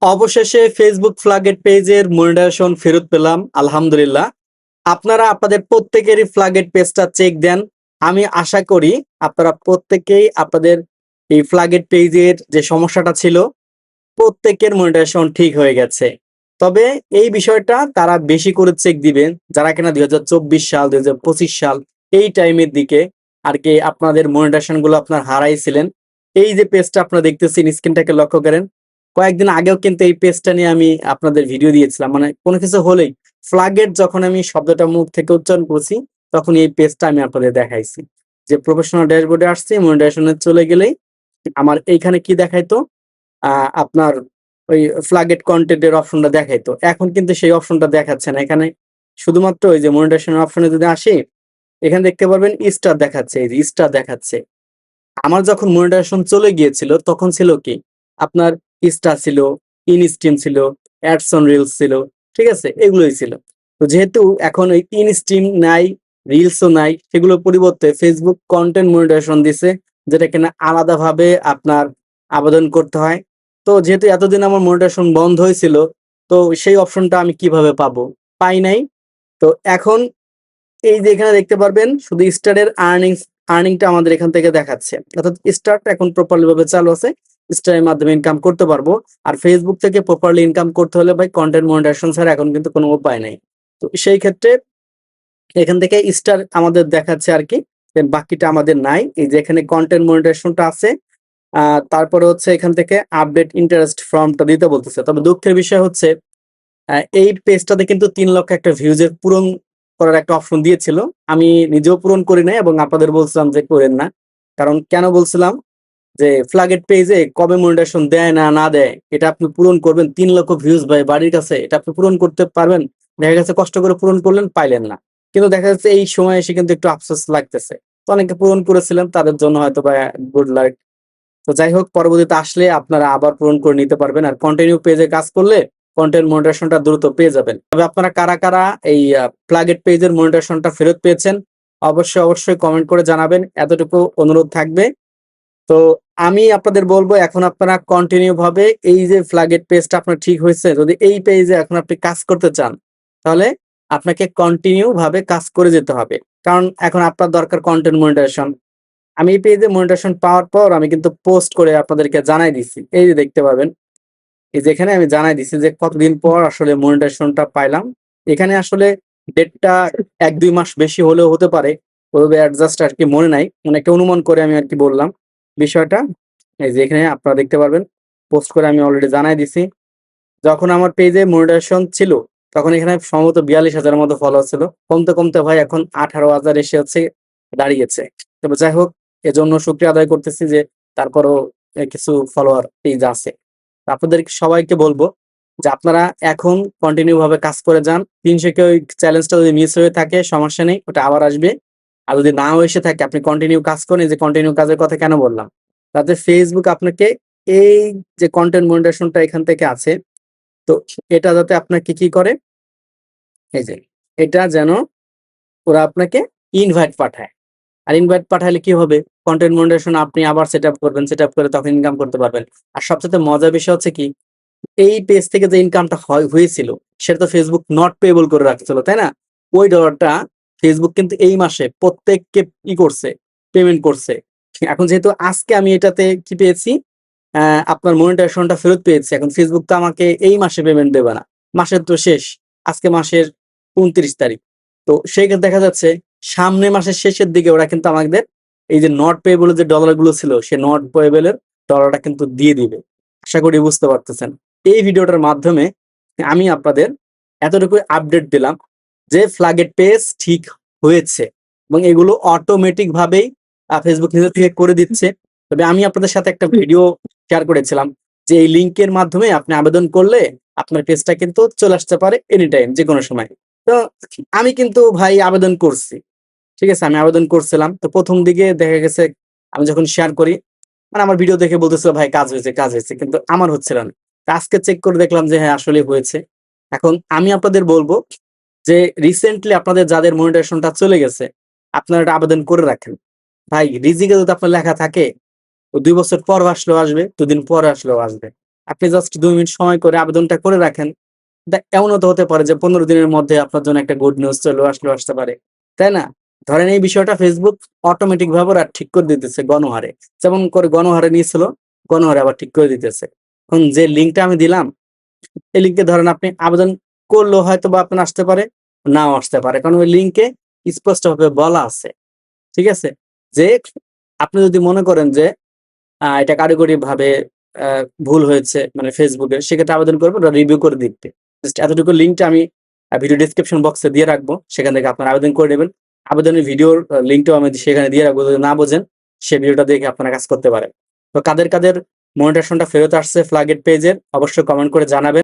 অবশেষে ফেসবুক ফ্ল্যাগেট পেজের মনিটাইজেশন ফেরত পেলাম, আলহামদুলিল্লাহ। আপনারা আপনাদের প্রত্যেকেরই ফ্ল্যাগেট পেজটা চেক দেন। আমি আশা করি আপনারা প্রত্যেকেই আপনাদের এই ফ্ল্যাগেট পেজের যে সমস্যাটা ছিল, প্রত্যেকের মনিটাইজেশন ঠিক হয়ে গেছে। তবে এই বিষয়টা তারা বেশি করে চেক দিবেন যারা কিনা 2024 সাল 2025 সাল এই টাইমের দিকে আর কি আপনাদের মনিটাইজেশন গুলো আপনার হারাইছিলেন। এই যে পেজটা আপনারা দেখতেছেন, স্ক্রিনটাকে লক্ষ্য করেন, কয়েকদিন আগেও কিন্তু এই পেজটা নিয়ে আমি আপনাদের ভিডিও দিয়েছিলাম। মানে কোনো কিছু হলেই ফ্ল্যাগেট যখন আমি শব্দটা মুখ থেকে উচ্চারণ করছি, তখন এই পেজটা আমি আপনাদের দেখাইছি যে প্রফেশনাল ড্যাশবোর্ডে আসছে, মনিটাইজেশনে চলে গেলেই আমার এইখানে কি দেখাইতো, আপনার ওই ফ্ল্যাগেট কন্টেন্টের অপশনটা দেখাইতো। এখন কিন্তু সেই অপশনটা দেখাচ্ছে না। এখানে শুধুমাত্র ওই যে মনিটাইজেশন অপশনে যদি আসি, এখানে দেখতে পারবেন স্টার দেখাচ্ছে, এই যে স্টার দেখাচ্ছে। আমার যখন মনিটাইজেশন চলে গিয়েছিল তখন ছিল কি আপনার স্টার ছিল, ইন স্ট্রিম ছিল, অ্যাডস অন রিলস ছিল, ঠিক আছে, এগুলোই ছিল। তো যেহেতু এখন ওই ইন স্ট্রিম নাই, রিলসও নাই, সেগুলোর পরিবর্তে ফেসবুক কন্টেন্ট মনিটাইজেশন দিছে, যেটা কিনা আলাদাভাবে আপনার আবেদন করতে হয়। তো যেহেতু এতদিন আমার মনিটাইজেশন বন্ধ হয়েছিল, তো সেই অপশনটা আমি কিভাবে পাবো? পাই নাই। তো এখন এই যে এখানে দেখতে পারবেন শুধু স্টারের আর্নিংটা আমাদের এখান থেকে দেখাচ্ছে, অর্থাৎ স্টারটা এখন প্রপারলি ভাবে চালু আছে। স্টারের মাধ্যমে ইনকাম করতে পারবো। আর ফেসবুক থেকে প্রপারলি ইনকাম করতে হলে ভাই কন্টেন্ট মনিটাইজেশন ছাড়া এখন কিন্তু কোনো উপায় নাই। তো সেই ক্ষেত্রে এখান থেকে স্টার আমাদের দেখাচ্ছে আর কি, বাকিটা আমাদের নাই। এই যে এখানে কন্টেন্ট মনিটাইজেশনটা আছে, তারপরে হচ্ছে এখান থেকে আপডেট ইন্টারেস্ট ফর্মটা দিতে বলতেছে। তবে দুঃখের বিষয় হচ্ছে এই পেজটাতে কিন্তু 3 লক্ষ একটা ভিউজের পূরণ করার একটা অপশন দিয়েছিল। আমি নিজেও পূরণ করি নাই এবং আপনাদের বলছিলাম যে করেন না। কারণ কেন বলছিলাম যে ফ্ল্যাগেট পেজে কবে মনিটাইজেশন দেয় না না দেয় এটা আপনি পূরণ করবেন। 3 লক্ষ ভিউজ ভাই বাড়ির কাছে, এটা আপনি পূরণ করতে পারবেন? দেখা গেছে কষ্ট করে পূরণ করলেন, পাইলেন না। কিন্তু দেখা যাচ্ছে এই সময় এসে কিন্তু একটু আফসোস লাগতেছে। তো অনেকে পূরণ করেছিলেন, তাদের জন্য হয়তো বা গুড লাক। তো যাই হোক, পরবর্তীতে আসলে আপনারা আবার পূরণ করে নিতে পারবেন। আর কন্টিনিউ পেজে কাজ করলে কন্টেন্ট মনিটাইজেশনটা দ্রুত পেয়ে যাবেন। তবে আপনারা কারা কারা এই প্লাগেট পেজের মনিটাইজেশনটা ফেরত পেয়েছেন, অবশ্যই অবশ্যই কমেন্ট করে জানাবেন, এতটুকু অনুরোধ থাকবে। তো আমি আপনাদের বলবো এখন আপনারা কন্টিনিউ ভাবে এই যে ফ্ল্যাগেট পেজটা আপনার ঠিক হয়েছে, যদি এই পেজে এখন আপনি কাজ করতে চান, তাহলে আপনাকে কন্টিনিউ ভাবে কাজ করে যেতে হবে। কারণ এখন আপনার দরকার কন্টেন্ট মনিটাইজেশন। আমি এই পেজে মনিটাইজেশন পাওয়ার পর আমি কিন্তু পোস্ট করে আপনাদেরকে জানাই দিছি, এই যে দেখতে পাবেন, এই যে এখানে আমি জানাই দিছি যে কতদিন পর আসলে মনিটাইজেশনটা পাইলাম। এখানে আসলে ডেটটা 1-2 মাস বেশি হলেও হতে পারে, ওইভাবে অ্যাডজাস্ট আর কি মনে নাই, মানে একটা অনুমান করে আমি আর কি বললাম বিষয়টা। এই যে এখানে আপনারা দেখতে পারবেন, পোস্ট করে আমি অলরেডি জানাই দিছি। যখন আমার পেজে মনিটাইজেশন ছিল তখন এখানে সম্ভবত 42,000-এর মতো ফলোয়ার ছিল, কমতে কমতে ভাই এখন 18,000 এসে হচ্ছে দাঁড়িয়েছে। তবে যাই হোক, এজন্য শুকরিয়া আদায় করতেছি যে তারপরও কিছু ফলোয়ার পেজ আছে। তো আপনাদের সবাইকে বলবো যে আপনারা এখন কন্টিনিউ ভাবে কাজ করে যান। 300 কে ওই চ্যালেঞ্জটা যদি মিস হয়ে থাকে সমস্যা নেই, ওটা আবার আসবে। আর যদি নাও এসে থাকে আপনি কন্টিনিউ কাজ করেন। এই যে কন্টিনিউ কাজের কথা কেন বললাম, তাতে ফেসবুক আপনাকে এই যে কন্টেন্ট মনিটাইজেশনটা এখান থেকে আছে, তো এটা যাতে আপনাকে কি করে, এই যে এটা যেন ওরা আপনাকে ইনভাইট পাঠায়। আর ইনভাইট পাঠালে কি হবে, কন্টেন্ট মনিটাইজেশন আপনি আবার সেটআপ করবেন, সেটআপ করে তখন ইনকাম করতে পারবেন। আর সবচেয়ে মজার বিষয় হচ্ছে কি, এই পেজ থেকে যে ইনকামটা হয়েছিল সেটা তো ফেসবুক নট পেয়েবল করে রাখছিল, তাই না? ওই ডলারটা ফেসবুক কিন্তু এই মাসে প্রত্যেককে করছে, পেমেন্ট করছে। এখন যেহেতু আজকে আমি এটাতে কি পেয়েছি, আপনার মনিটাইজেশনটা ফেরত পেয়েছি, এখন ফেসবুক তো আমাকে এই মাসে পেমেন্ট দেবে না, মাসের তো শেষ, আজকে মাসের 29 তারিখ। তো সেক্ষেত্রে দেখা যাচ্ছে সামনের মাসের শেষের দিকে ওরা কিন্তু আমাদের এই যে নট পেয়েবল যে ডলার গুলো ছিল, সে নট পেয়েবলের ডলারটা কিন্তু দিয়ে দিবে। আশা করি বুঝতে পারতেছেন। এই ভিডিওটার মাধ্যমে আমি আপনাদের এতটুকু আপডেট দিলাম যে ফ্ল্যাগেট পেজ ঠিক হয়েছে এবং এগুলো অটোমেটিক ভাবেই ফেসবুক নিজে থেকে করে দিচ্ছে। তবে আমি আপনাদের সাথে একটা ভিডিও শেয়ার করেছিলাম যে এই লিংকের মাধ্যমে আপনি আবেদন করলে আপনার পেজটা কিন্তু চলে আসতে পারে এনি টাইম, যে কোনো সময়। তো আমি কিন্তু ভাই আবেদন করছি, ঠিক আছে, আমি আবেদন করছিলাম। তো প্রথম দিকে দেখা গেছে আমি যখন শেয়ার করি, মানে আমার ভিডিও দেখে বলতেছিল ভাই কাজ হয়েছে কাজ হয়েছে, কিন্তু আমার হচ্ছিল না। তা আজকে চেক করে দেখলাম যে হ্যাঁ আসলে হয়েছে। এখন আমি আপনাদের বলবো যে রিসেন্টলি আপনাদের যাদের মনিটাইজেশনটা চলে গেছে, আপনারা এটা আবেদন করে রাখেন। ভাই রিজিকে যদি আপনার লেখা থাকে, ও 2 বছর পর আসলেও আসবে, 2 দিন পর আসলেও আসবে। আপনি জাস্ট 2 মিনিট সময় করে আবেদনটা করে রাখেন। এমনও তো হতে পারে যে 15 দিনের মধ্যে আপনার জন্য একটা গুড নিউজ চলে আসতে পারে, তাই না? ধরেন এই বিষয়টা ফেসবুক অটোমেটিক ভাবে ওরা ঠিক করে দিতেছে গণহারে। যেমন করে গণহারে নিয়েছিল, গণহারে আবার ঠিক করে দিতেছে। এখন যে লিঙ্কটা আমি দিলাম, এই লিঙ্কে ধরেন আপনি আবেদন করলেও হয়তো বা আপনার আসতে পারে, নাও আসতে পারে। কারণ ওই লিঙ্কে স্পষ্টভাবে বলা আছে, ঠিক আছে? যে আপনি যদি মনে করেন যে এটা কারিগরিভাবে ভুল হয়েছে মানে ফেসবুকের, সেক্ষেত্রে আবেদন করবেন, ওরা রিভিউ করে দিবে। জাস্ট এতটুকু লিঙ্কটা আমি ভিডিও ডেসক্রিপশন বক্সে দিয়ে রাখবো, সেখান থেকে আপনারা আবেদন করে নেবেন। আবেদনের ভিডিওর লিঙ্কটাও আমি সেখানে দিয়ে রাখবো, যদি না বোঝেন সে ভিডিওটা দেখে আপনারা কাজ করতে পারেন। তো কাদের কাদের মনিটেশনটা ফেরত আসছে ফ্লাগেট পেজের, অবশ্যই কমেন্ট করে জানাবেন।